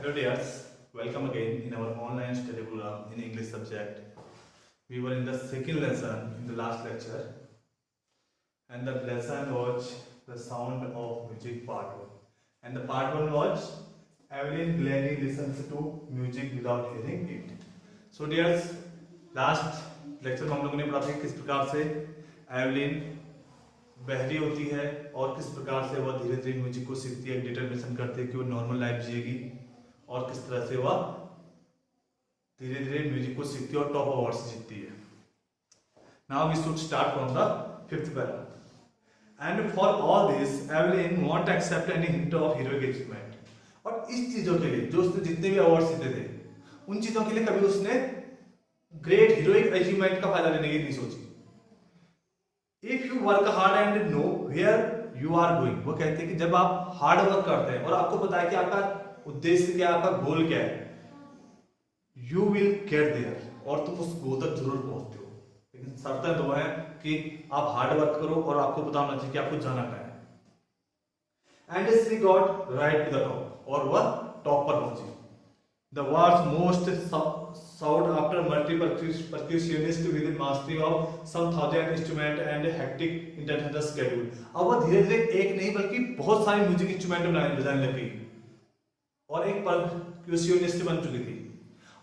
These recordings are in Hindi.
Hello dears, welcome again in our online study program in English subject. We were in the second lesson in the last lecture and the lesson was the sound of music part 1. And the part 1 was Evelyn Glennie listens to music without hearing it. So dears, last lecture में हम लोगों ने पढ़ा था किस प्रकार से एवलिन बहरी होती है और किस प्रकार से वह धीरे धीरे म्यूजिक को सीखती है, डिटरमिनेशन करती है कि वो नॉर्मल लाइफ जिएगी और किस तरह से वह धीरे धीरे म्यूजिक को सीखती है और टॉप अवार्ड्स जीतती है. Now we should start from the fifth para. And for all this Evelyn won't accept any hint of heroic achievement. और इस चीजों के लिए जो उसने जितने भी अवार्ड जीते थे उन चीजों के लिए कभी उसने ग्रेट हीरोइक अचीवमेंट का फायदा लेने की नहीं सोची. If you work hard and know where you are going, वो कहते हैं कि जब आप हार्ड वर्क करते हैं और आपको पता है कि आपका उद्देश्य क्या है, आपका गोल क्या है, यू विल गेट देयर, और तुम उस गोल तक जरूर पहुंचते हो. लेकिन शर्तें दो है कि आप हार्ड वर्क करो और आपको पता होना चाहिए कि आपको जाना कहाँ है. And she got right to the top, और वह टॉप पर पहुंची. The world's most sought after multi-percussionist with mastery of some thousand instrument and hectic international schedule. अब वह धीरे धीरे एक नहीं बल्कि बहुत सारे म्यूजिक इंस्ट्रूमेंट बजाने लगी और एक परक्यूशनिस्ट बन चुकी थी.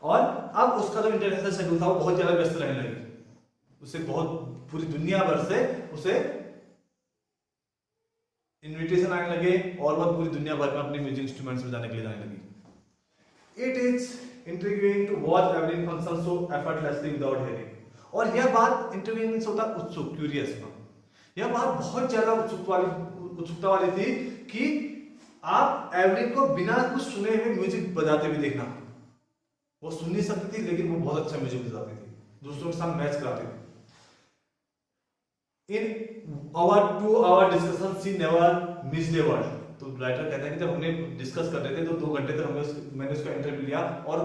और अब उसका जो इंटरनेशनल शेड्यूल था वो बहुत ज्यादा व्यस्त रहने लगी. उसे बहुत पूरी दुनिया भर से उसे इनविटेशन आने लगे और वह पूरी दुनिया भर में अपने म्यूजिक इंस्ट्रूमेंट्स बजाने के लिए जाने लगी. It is intriguing to watch Evelyn function so effortlessly without hearing. और यह बात इंट्रिगिंग मींस होता है उत्सुक, क्यूरियस ना. यह बात बहुत ज्यादा उत्सुकता वाली थी कि आप एवलिन को बिना कुछ सुने हुए म्यूजिक बजाते हुए देखना. वो सुन नहीं सकती थी लेकिन वो बहुत अच्छा म्यूजिक बजाती थी, दूसरों के साथ मैच कराती थी. In our 2-hour discussion she never missed a word. तो राइटर कहता है कि जब हमने डिस्कस कर रहे थे तो 2 घंटे तक मैंने उसका इंटरव्यू लिया और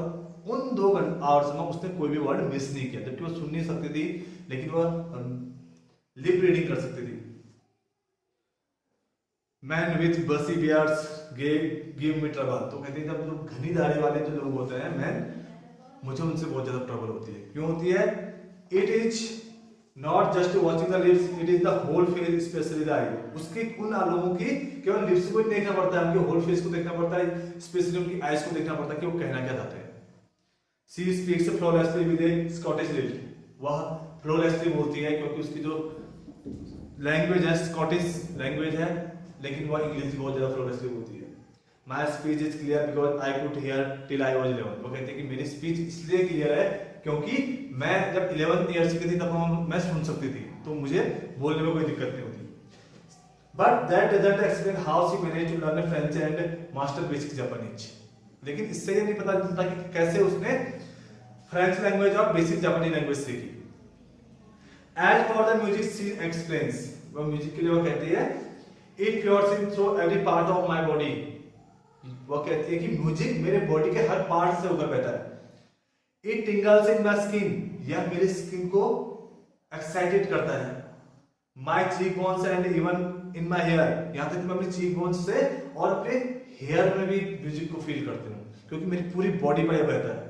उन 2 आवर्स में उसने कोई भी वर्ड मिस नहीं किया. जबकि वो सुन नहीं सकती थी लेकिन वह लिप रीडिंग कर सकती थी. मैन विथ बसी बियर्ड्स गिव मी ट्रबल. तो कहते हैं जब जो घनी दाढ़ी वाले जो लोग होते हैं मैन, मुझे उनसे बहुत ज्यादा ट्रबल होती है. क्यों होती है? It is not just watching the lips, it is the whole face specially the eye. उसके उन लोगों की केवल लिप्स को ही देखना पड़ता है, उनके होल फेस को देखना पड़ता है, स्पेशली उनकी आईज को देखना पड़ता है कि वो कहना क्या चाहते हैं. She speaks flawlessly with A Scottish lip. वह फ्लॉलेसली बोलती है क्योंकि उसकी जो लैंग्वेज है स्कॉटिश लैंग्वेज है, लेकिन वह इंग्लिश बहुत ज्यादा फ्लॉलेसली बोलती है. My speech is clear because I could hear till I was 11. वो कहते हैं कि मेरी स्पीच इसलिए क्लियर है क्योंकि मैं जब 11 ईयर्स की थी तब मैं सुन सकती थी, तो मुझे बोलने में कोई दिक्कत नहीं होती. But that doesn't explain how she manage to learn French and master basic Japanese. लेकिन इससे ये नहीं पता चलता कि कैसे उसने फ्रेंच लैंग्वेज और बेसिक जापानी लैंग्वेज सीखी. As for the music she explains. वो म्यूजिक के लिए वो कहती है it pours in through every part of my body. वो कहती है कि म्यूजिक मेरे बॉडी के हर पार्ट से होकर बहता है. It tingles in my skin. यह मेरी स्किन को एक्साइटेड करता है. My cheek bones and even in my hair. यहां तक मैं अपने चीक बोन्स से और अपने हेयर में भी म्यूजिक को फील करती हूँ क्योंकि मेरी पूरी बॉडी पर यह बहता है.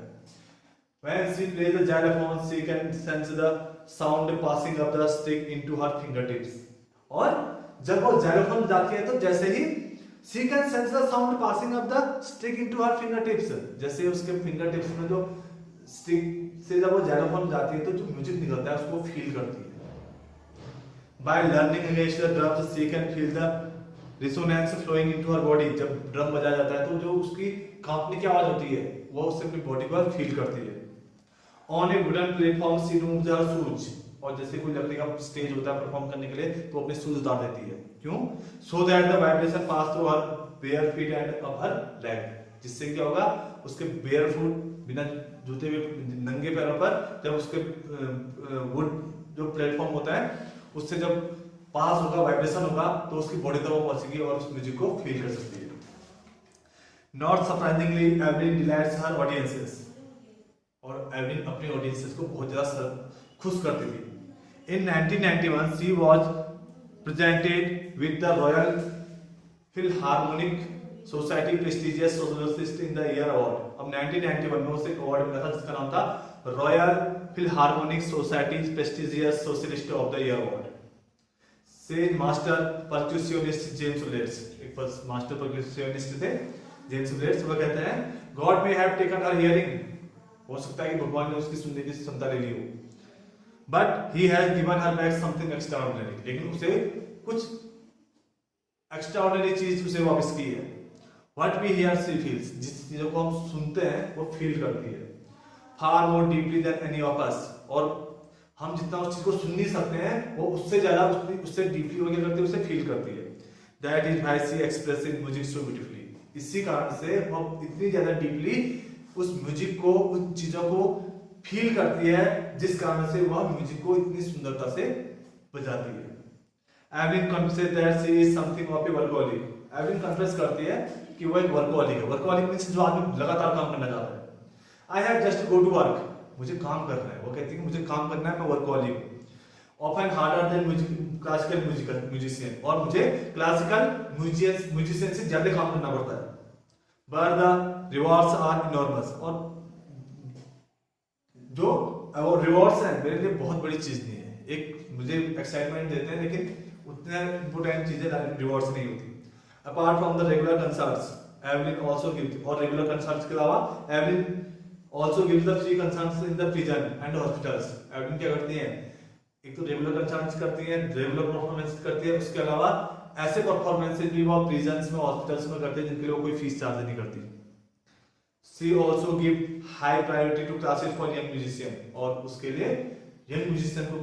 When she plays the xylophone, she can sense the sound passing up the stick into her fingertips. और जब वो xylophone बजाती है तो जैसे ही she can sense the sound passing up the stick into her fingertips. जैसे उसके fingertips में जो stick से जब वो xylophone बजाती है तो जो म्यूजिक निकलता है उसको फील करती है. By learning against the drums, she can feel the resonance flowing into her body. जब ड्रम बजाया जाता है तो जो उसकी कांपने की आवाज होती है वो उससे अपनी बॉडी को फील करती है. On a wooden platform, she removes her shoes. और जैसे कोई लकड़ी का स्टेज होता है परफॉर्म करने के लिए तो अपने शूज उतार देती है. क्यों? So that the vibration pass through her bare feet and up her leg. जिससे क्या होगा, उसके bare foot बिना जूते हुए नंगे पैरों पर जब उसके वुड जो प्लेटफॉर्म होता है उससे जब पास होगा, वाइब्रेशन होगा तो उसकी बॉडी तक वो पहुंचेगी और उस म्यूजिक को फील कर सकती है. Not surprisingly, Evelyn delights her audiences. और एवलिन अपने ऑडियंसेस को बहुत ज्यादा खुश करती थी. In 1991, she was presented with the Royal Philharmonic society prestigious socialist in the year award. अब 1991 में उसे एक अवार्ड मिला था जिसका नाम था royal Philharmonic society prestigious socialist of the year award. से मास्टर परक्यूशनिस्ट जेम्स लेट्स, एक मास्टर परक्यूशनिस्ट थे जेम्स लेट्स, वो कहते हैं God may have taken her hearing, हो सकता है कि भगवान ने उसकी सुनने की क्षमता ले ली हो, but he has given her back something extraordinary, लेकिन उसे कुछ एक्स्ट्राऑर्डिनरी चीज उसे वापस की है। What we hear she feels, जिस चीजों को हम सुनते हैं वो फील करती है, far more deeply than any of us, और हम जितना उस चीज को सुन नहीं सकते हैं वो उससे ज्यादा उससे डीपली वो क्या करती है, उसे फील करती है। That is why she expressing music so beautifully, इसी कारण से वो इतनी ज्यादा डीपली उस म्यूजिक को, उन चीजों को फील करती है, जिस कारण से वह म्यूजिक को इतनी सुंदरता से बजाती है। Evelyn confesses that she is something of A workaholic, Evelyn confess करती है कि वो एक वर्कहोलिक है। वर्कहोलिक मींस जो आदमी लगातार काम करना चाहता है। I have just go to work, मुझे काम करना है, वो कहती है कि मुझे काम करना है, मैं वर्कहोलिक हूं। Often harder than classical musician, और मुझे क्लासिकल म्यूजिशियन से ज्यादा काम करना पड़ता है। But the rewards are enormous, और जो रिवॉर्ड्स हैं मेरे लिए बहुत बड़ी चीज नहीं है, एक मुझे एक्साइटमेंट देते हैं लेकिन उतने इंपोर्टेंट चीजें रिवॉर्ड्स नहीं होती। Apart from the regular concerts Evelyn also gives, और रेगुलर कंसर्ट्स के अलावा Evelyn also gives the free concerts in the prison and hospitals. Evelyn क्या करती हैं, एक तो रेगुलर कंसर्ट्स करती हैं, रेगुलर परफॉर्मेंस करती है, उसके अलावा ऐसे परफॉर्मेंसेस भी वो प्रिजन्स में, हॉस्पिटल्स में करते हैं जिनके लिए कोई फीस चार्ज नहीं करती। She also give high priority to classes for young musician, और उसके लिए यंग म्यूजिशियन को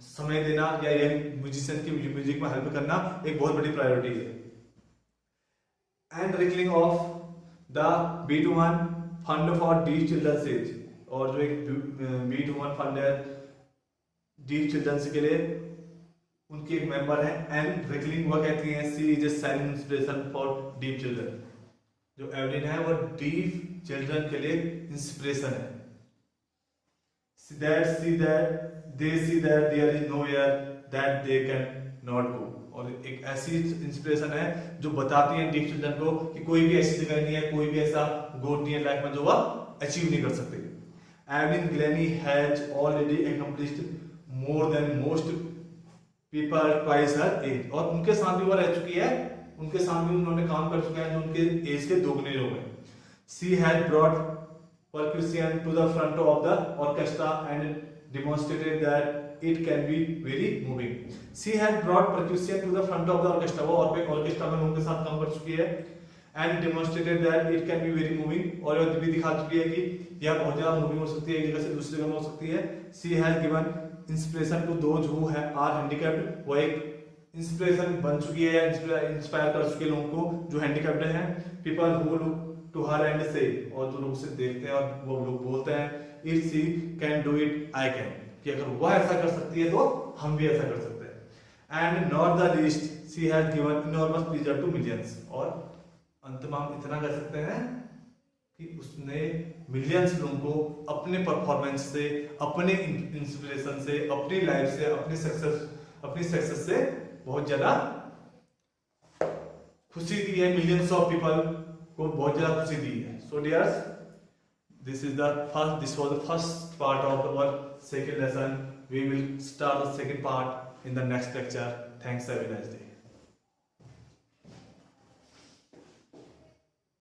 समय देना या यंग म्यूजिशियन की म्यूजिक में हेल्प करना एक बहुत बड़ी प्रायोरिटी है। And recalling of the B21 fund for deaf childrens age, और जो एक B21 फंड है डीफ चिल्ड्रंस के लिए, उनकी एक मेंबर है एंड रिकलिंग, वह कहती हैं she is a silent inspiration for deaf children, जो एवलिन है वो डीफ चिल्ड्रन के लिए इंस्पिरेशन है। they see that there is nowhere that they can not go, और एक ऐसी इंस्पिरेशन है जो बताती है डीफ चिल्ड्रन को कि कोई भी ऐसी जगह नहीं है, कोई भी ऐसा गोल नहीं है लाइफ में जो वह अचीव नहीं कर सकते। Evelyn Glennie has already accomplished more than most people twice her age, और उनके साथ भी वो रह चुकी है, उनके साथ भी उन्होंने काम कर चुके हैं जो उनके एज के दोगुने लोग हैं। She has brought percussion to the front of the orchestra and demonstrated that it can be very moving. She has brought percussion to the front of the orchestra, वो orchestra में लोगों के साथ काम कर चुकी है, and demonstrated that it can be very moving, और ये भी दिखा चुकी है कि यह बहुत ज़्यादा मूविंग हो सकती है, एक जगह से दूसरी जगह में हो सकती है। She has given inspiration to those who are handicapped, वो एक इंस्पिरेशन बन चुकी है, इंस्पायर कर चुकी है लोगों को जो हैंडीकैप्ड हैं। People who look to her and say, और जो लोग उसे देखते हैं और वो लोग बोलते हैं if she can do it I can, कि अगर वह ऐसा कर सकती है तो हम भी ऐसा कर सकते हैं। and not the least she has given enormous pleasure to millions, और अंत में हम इतना कह सकते हैं कि उसने मिलियंस लोगों को अपने परफॉर्मेंस से, अपने इंस्पिरेशन से, अपनी लाइफ से, अपनी सक्सेस से बहुत ज्यादा खुशी दी है, मिलियंस ऑफ पीपल को बहुत ज्यादा खुशी दी है। सो dears, this was the first part of our second lesson. We will start the second part in the next lecture. Thanks, have a nice day.